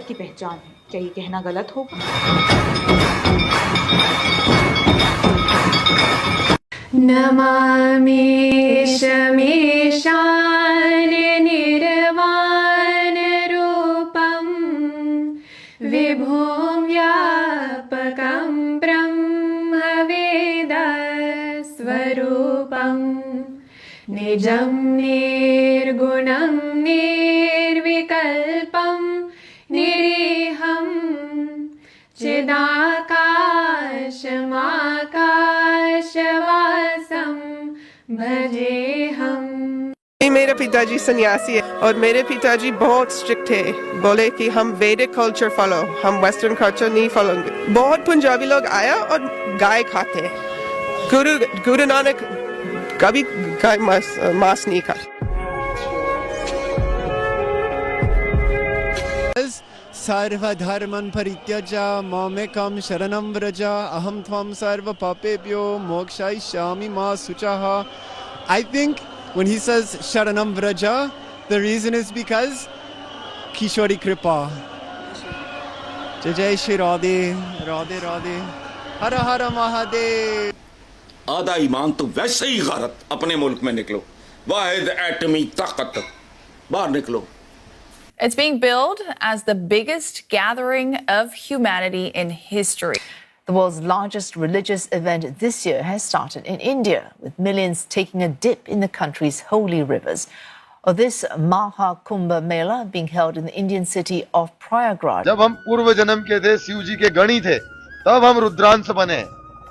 की पहचान है। क्या ये कहना गलत होगा? नमामि शमीशान निर्वाण रूपं विभुं व्यापकं ब्रह्मवेद स्वरूपं निजं निर्गुणं निर्विकल्पं निरीहं चिदाकाशमाकाशवासं भजेहम्। मेरे पिताजी सन्यासी है और मेरे पिताजी बहुत स्ट्रिक्ट है। बोले कि हम वैदिक कल्चर फॉलो, हम वेस्टर्न कल्चर नहीं फॉलोंगे। बहुत पंजाबी लोग आया और गाय खाते हैं। गुरु नानक कभी गाय मांस नहीं खाता। सर्वधर्मं परित्यज्य मामेकं शरणं व्रज अहं त्वं सर्वपापेभ्यो मोक्षयिष्यामि मा शुचः. I think when he says Sharanam Vraja, the reason is because Kishori Kripa. Jai Jai Shri Radhe, Radhe Radhe, Hara Hara Mahadev. आधा ईमान तो वैसे ही गारत, अपने मुल्क में निकलो, वाहिद एटमी ताकत, बाहर निकलो। It's being billed as the biggest gathering of humanity in history. The world's largest religious event this year has started in India, with millions taking a dip in the country's holy rivers. This Maha Kumbh Mela being held in the Indian city of Prayagraj. जब हम पूर्व जन्म के थे, शिव जी के गणी थे, तब हम रुद्रांश बने।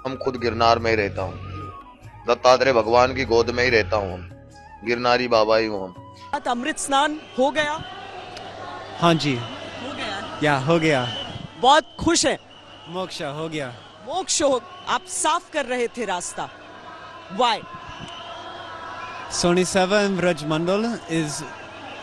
हम खुद गिरनार में ही रहता हूँ, दत्तात्रेय भगवान की गोद में ही रहता हूँ। हम गिरनारी बाबा ही हूँ। हम अमृत स्नान हो गया? हाँ जी, हो गया। या हो गया। बहुत खुश है। मोक्ष हो गया। मोक्ष हो, आप साफ कर रहे थे रास्ता। Why? Soni Seva in Vraj Mandal is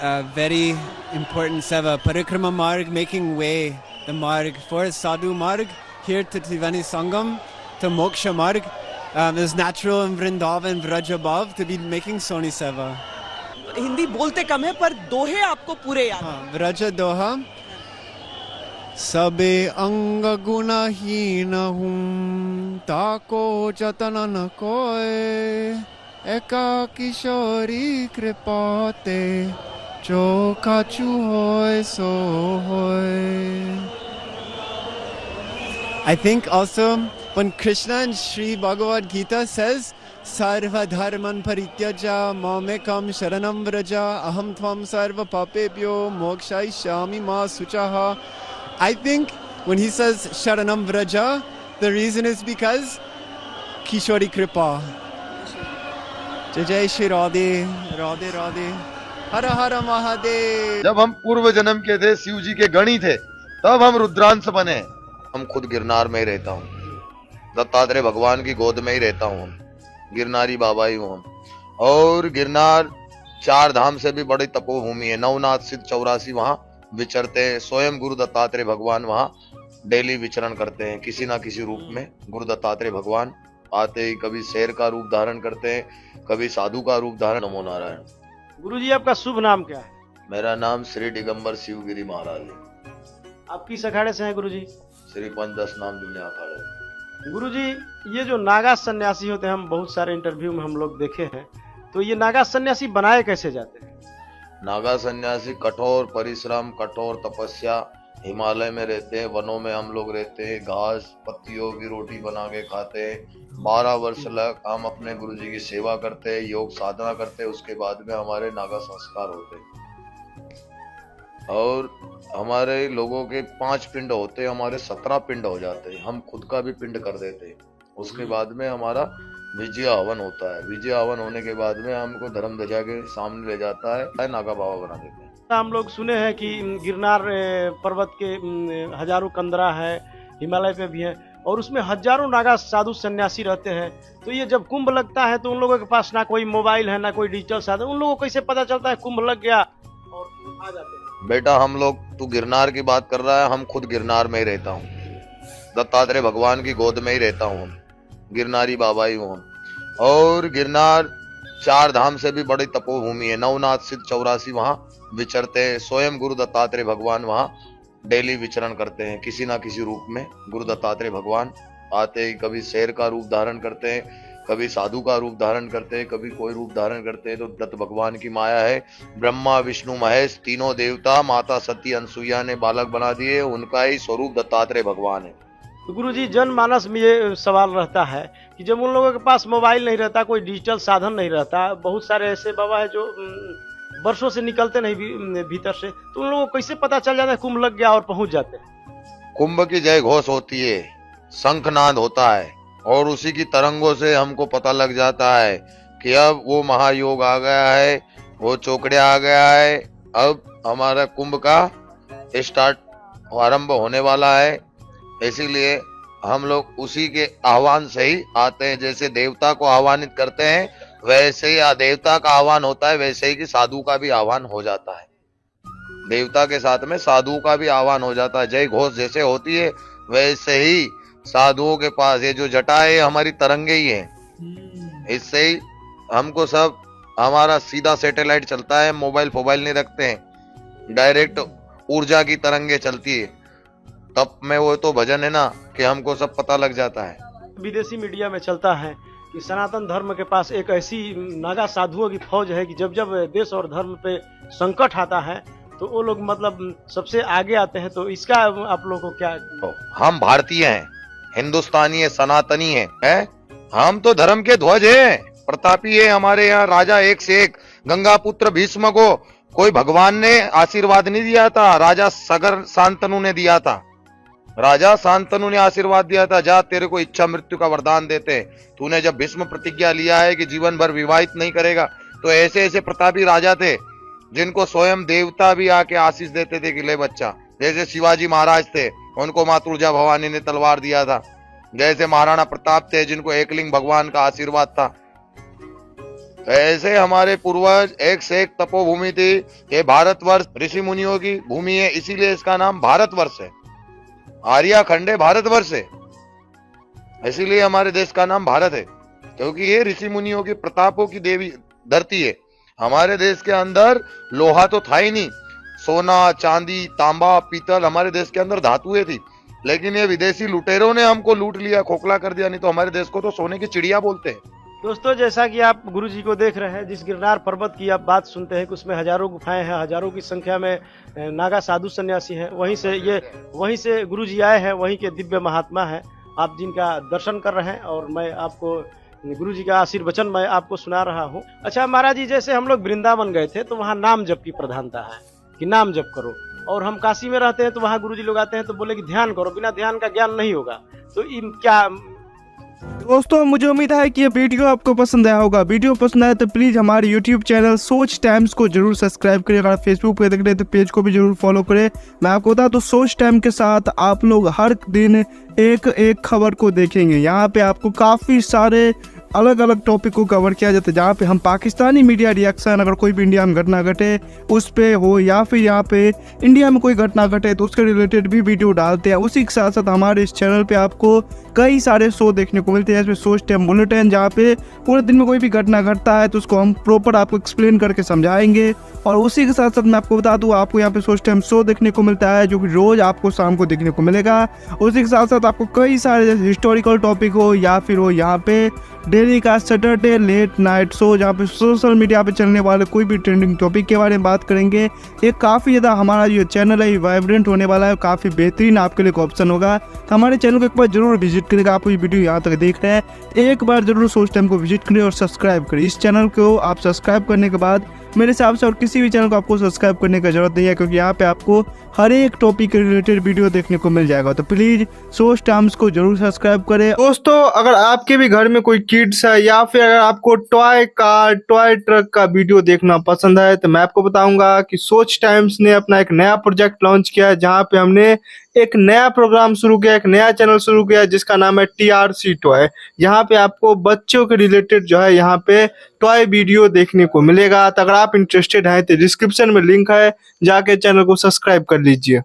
a very important seva. Parikrama Marg, making way, the Marg for Sadhu Marg, here to Triveni Sangam, to Moksha Marg. It's natural in Vrindavan, Vraj above, to be making Soni Seva. Hindi बोलते कम है पर दोहे आपको पूरे याद हैं। व्रज दोहा सबे अंग गुणहीन हूँ ताको जतन न कोय एका किशोरी कृपाते जो काचू होय सो होय. I think also when Krishna in Sri Bhagavad Gita says Sarva dharman parityaja mamekam sharanam vraja aham tvam sarva papebhyo mokshayishyami ma suchaha. I think when he says sharanam vraja, the reason is because Kishori Kripa. Jai Jai Shri Radhe, Radhe Radhe, Hara Hara Mahadev. जब हम पूर्व जन्म के थे, शिव जी के गणी थे, तब हम रुद्रांश बने। हम खुद गिरनार में ही रहता हूँ, दत्तात्रेय भगवान की गोद में ही रहता हूँ। हम गिरनारी बाबा ही हूँ। हम और गिरनार 4 धाम से भी बड़ी तपोभूमि है। नवनाथ सिद्ध 84 वहाँ विचरते हैं। स्वयं गुरु दत्तात्रेय भगवान वहाँ डेली विचरण करते हैं, किसी ना किसी रूप में। गुरु दत्तात्रेय भगवान आते ही कभी शेर का रूप धारण करते हैं, कभी साधु का रूप धारण। नमो नारायण। गुरुजी आपका शुभ नाम क्या है? मेरा नाम श्री दिगंबर शिवगिरी महाराज है। आप किस अखाड़े से हैं गुरुजी? श्री पंचदश नाम जुने अखाड़े। गुरुजी ये जो नागा सन्यासी होते हैं, हम बहुत सारे इंटरव्यू में हम लोग देखे हैं, तो ये नागा सन्यासी बनाए कैसे जाते हैं? नागा सन्यासी कठोर परिश्रम, कठोर तपस्या, हिमालय में रहते हैं, वनों में हम लोग रहते हैं, घास पत्तियों की रोटी बना के खाते हैं। 12 वर्ष लग हम अपने गुरुजी की सेवा करते हैं, योग साधना करते हैं। उसके बाद में हमारे नागा संस्कार होते हैं और हमारे लोगों के 5 पिंड होते हैं, हमारे 17 पिंड हो जाते हैं। हम खुद का भी पिंड कर देते हैं। उसके बाद में हमारा विजय हवन होता है। विजय हवन होने के बाद में हमको धर्म ध्वजा के सामने ले जाता है, नागा बाबा बना देते हैं। हम लोग सुने हैं कि गिरनार पर्वत के हजारों कंदरा है, हिमालय पे भी है, और उसमें हजारों नागा साधु सन्यासी रहते हैं। तो ये जब कुंभ लगता है तो उन लोगों के पास ना कोई मोबाइल है, ना कोई डिजिटल साधन, उन लोगों को कैसे पता चलता है कुंभ लग गया और आ जाते हैं? बेटा हम लोग, तू गिरनार की बात कर रहा है, हम खुद गिरनार में ही रहता हूँ, दत्तात्रेय भगवान की गोद में ही रहता हूँ। हम गिरनारी बाबा ही हूँ। हम और गिरनार 4 धाम से भी बड़ी तपोभूमि है। नवनाथ सिद्ध 84 वहाँ विचरते हैं। स्वयं गुरु दत्तात्रेय भगवान वहाँ डेली विचरण करते हैं किसी ना किसी रूप में। गुरु दत्तात्रेय भगवान आते ही कभी शेर का रूप धारण करते हैं, कभी साधु का रूप धारण करते हैं, कभी कोई रूप धारण करते हैं। तो दत्त भगवान की माया है। ब्रह्मा विष्णु महेश तीनों देवता माता सती अनसुईया ने बालक बना दिए, उनका ही स्वरूप दत्तात्रेय भगवान है। तो गुरुजी, जनमानस में ये सवाल रहता है कि जब उन लोगों के पास मोबाइल नहीं रहता, कोई डिजिटल साधन नहीं रहता, बहुत सारे ऐसे बाबा है जो वर्षों से निकलते नहीं भीतर से, तो उन लोगों को कैसे पता चल जाता है कुंभ लग गया और पहुंच जाते हैं? कुंभ की जय घोष होती है, शंखनाद होता है, और उसी की तरंगों से हमको पता लग जाता है कि अब वो महायोग आ गया है, वो चौकड़िया आ गया है, अब हमारा कुंभ का स्टार्ट आरंभ होने वाला है। इसीलिए हम लोग उसी के आह्वान से ही आते हैं। जैसे देवता को आह्वानित करते हैं वैसे ही देवता का आह्वान होता है, वैसे ही कि साधु का भी आह्वान हो जाता है। देवता के साथ में साधु का भी आह्वान हो जाता है। जय घोष जैसे होती है वैसे ही साधुओं के पास ये जो जटा है हमारी तरंगे ही है। इससे ही हमको सब हमारा सीधा सैटेलाइट चलता है, मोबाइल फोबाइल नहीं रखते हैं, डायरेक्ट ऊर्जा की तरंगे चलती है। तब में वो तो भजन है ना कि हमको सब पता लग जाता है। विदेशी मीडिया में चलता है कि सनातन धर्म के पास एक ऐसी नागा साधुओं की फौज है कि जब जब देश और धर्म पे संकट आता है तो वो लोग मतलब सबसे आगे आते हैं। तो इसका आप लोगों को क्या? हम भारतीय हैं, हिंदुस्तानी है, सनातनी है? हम तो धर्म के ध्वज हैं, प्रतापी है। हमारे यहाँ राजा एक से एक, गंगा पुत्र भीष्म को कोई भगवान ने आशीर्वाद नहीं दिया था, राजा सगर शांतनु ने दिया था। राजा शांतनु ने आशीर्वाद दिया था, जा तेरे को इच्छा मृत्यु का वरदान देते हैं। तूने जब भीष्म प्रतिज्ञा लिया है कि जीवन भर विवाहित नहीं करेगा, तो ऐसे ऐसे प्रतापी राजा थे जिनको स्वयं देवता भी आके आशीष देते थे कि ले बच्चा। जैसे शिवाजी महाराज थे, उनको माँ तुलजा भवानी ने तलवार दिया था। जैसे महाराणा प्रताप थे जिनको एकलिंग भगवान का आशीर्वाद था। ऐसे हमारे पूर्वज एक से एक तपोभूमि थी। ये भारतवर्ष ऋषि मुनियों की भूमि है, इसीलिए इसका नाम भारतवर्ष है। आर्या खंडे भारतवर्ष है, इसीलिए हमारे देश का नाम भारत है, क्योंकि ये ऋषि मुनियों की प्रतापों की देवी धरती है। हमारे देश के अंदर लोहा तो था ही नहीं, सोना चांदी तांबा पीतल हमारे देश के अंदर धातुएं थी, लेकिन ये विदेशी लुटेरों ने हमको लूट लिया, खोखला कर दिया। नहीं तो हमारे देश को तो सोने की चिड़िया बोलते हैं। दोस्तों, जैसा कि आप गुरुजी को देख रहे हैं, जिस गिरनार पर्वत की आप बात सुनते हैं कि उसमें हजारों गुफाएं हैं, हजारों की संख्या में नागा साधु सन्यासी हैं, वहीं से गुरुजी आए हैं, वहीं के दिव्य महात्मा हैं, आप जिनका दर्शन कर रहे हैं। और मैं आपको गुरुजी का आशीर्वचन मैं आपको सुना रहा हूँ। अच्छा महाराज जी, जैसे हम लोग वृंदावन गए थे तो वहाँ नाम जप की प्रधानता है कि नाम जप करो, और हम काशी में रहते हैं तो वहाँ गुरुजी लोग आते हैं तो बोले कि ध्यान करो, बिना ध्यान का ज्ञान नहीं होगा। तो क्या दोस्तों, मुझे उम्मीद है कि ये वीडियो आपको पसंद आया होगा। वीडियो पसंद आया तो प्लीज़ हमारे यूट्यूब चैनल सोच टाइम्स को जरूर सब्सक्राइब करें। अगर फेसबुक पे देख रहे हैं तो पेज को भी जरूर फॉलो करें। मैं आपको बता दूं, सोच टाइम के साथ आप लोग हर दिन एक एक खबर को देखेंगे। यहाँ पे आपको काफ़ी सारे अलग अलग टॉपिक को कवर किया जाता है, जहाँ पे हम पाकिस्तानी मीडिया रिएक्शन, अगर कोई भी इंडिया में घटना घटे उस पे हो, या फिर यहाँ पे इंडिया में कोई घटना घटे तो उसके रिलेटेड भी वीडियो डालते हैं। उसी के साथ साथ हमारे इस चैनल पे आपको कई सारे शो देखने को मिलते हैं, जैसे सोच टाइम बुलेटिन, जहाँ पे पूरे दिन में कोई भी घटना घटता है तो उसको हम प्रॉपर आपको एक्सप्लेन करके समझाएंगे। और उसी के साथ साथ मैं आपको बता दूँ, आपको यहाँ पे सोच टाइम शो देखने को मिलता है जो कि रोज़ आपको शाम को देखने को मिलेगा। उसी के साथ साथ आपको कई सारे जैसे हिस्टोरिकल टॉपिक हो या फिर हो यहाँ पे डेली का सैटरडे लेट नाइट शो, जहाँ पे सोशल मीडिया पे चलने वाले कोई भी ट्रेंडिंग टॉपिक के बारे में बात करेंगे। ये काफ़ी ज़्यादा हमारा जो चैनल है वाइब्रेंट होने वाला है, काफ़ी बेहतरीन आपके लिए ऑप्शन होगा। तो हमारे चैनल को एक बार जरूर विजिट करेगा। आप ये वीडियो यहाँ तक देख रहे हैं, एक बार जरूर सोच टाइम को विजिट करें और सब्सक्राइब करें। इस चैनल को आप सब्सक्राइब करने के बाद मेरे हिसाब से और किसी भी चैनल को आपको सब्सक्राइब करने की जरूरत नहीं है, क्योंकि यहाँ पे आपको हर एक टॉपिक के रिलेटेड वीडियो देखने को मिल जाएगा। तो प्लीज सोच टाइम्स को जरूर सब्सक्राइब करें। दोस्तों, अगर आपके भी घर में कोई किड्स है या फिर अगर आपको टॉय कार टॉय ट्रक का वीडियो देखना पसंद है तो मैं आपको बताऊंगा कि सोच टाइम्स ने अपना एक नया प्रोजेक्ट लॉन्च किया है, जहाँ पे हमने एक नया प्रोग्राम शुरू किया, एक नया चैनल शुरू किया जिसका नाम है TRC टॉय। यहाँ पे आपको बच्चों के रिलेटेड जो है यहाँ पे टॉय वीडियो देखने को मिलेगा। तो अगर आप इंटरेस्टेड हैं तो डिस्क्रिप्शन में लिंक है, जाके चैनल को सब्सक्राइब कर लीजिए।